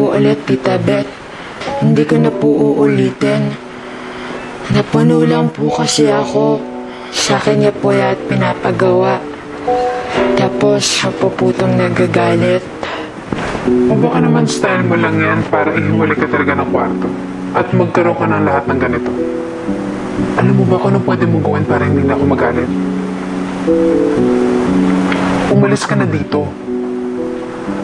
po ulit, Tita Beth. Hindi ko na po uulitin. Napuno lang po kasi ako sa kanya po at pinapagawa. Tapos siya po putong nagagalit. O baka naman style mo lang yan para ihimuli ka talaga ng kwarto at magkaroon ka ng lahat ng ganito. Alam mo ba kung anong pwede mong gawin para hindi na ako magalit? Umalis ka na dito.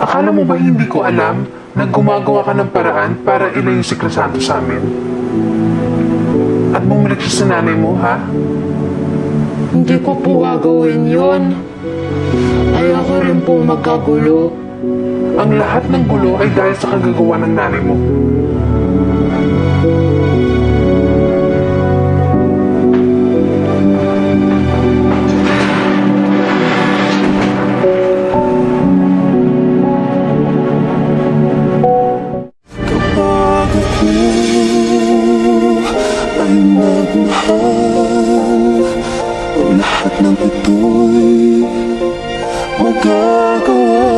Akala mo ba hindi ko alam na gumagawa ka ng paraan para ilayo si Crisanto sa amin? At bumalik siya sa nanay mo, ha? Hindi ko po gagawin yun. Ayoko rin po magkagulo. Ang lahat ng gulo ay dahil sa kagagawa ng nanay mo. Kapag ako ay nagmahal, ang lahat ng ito'y magagawa.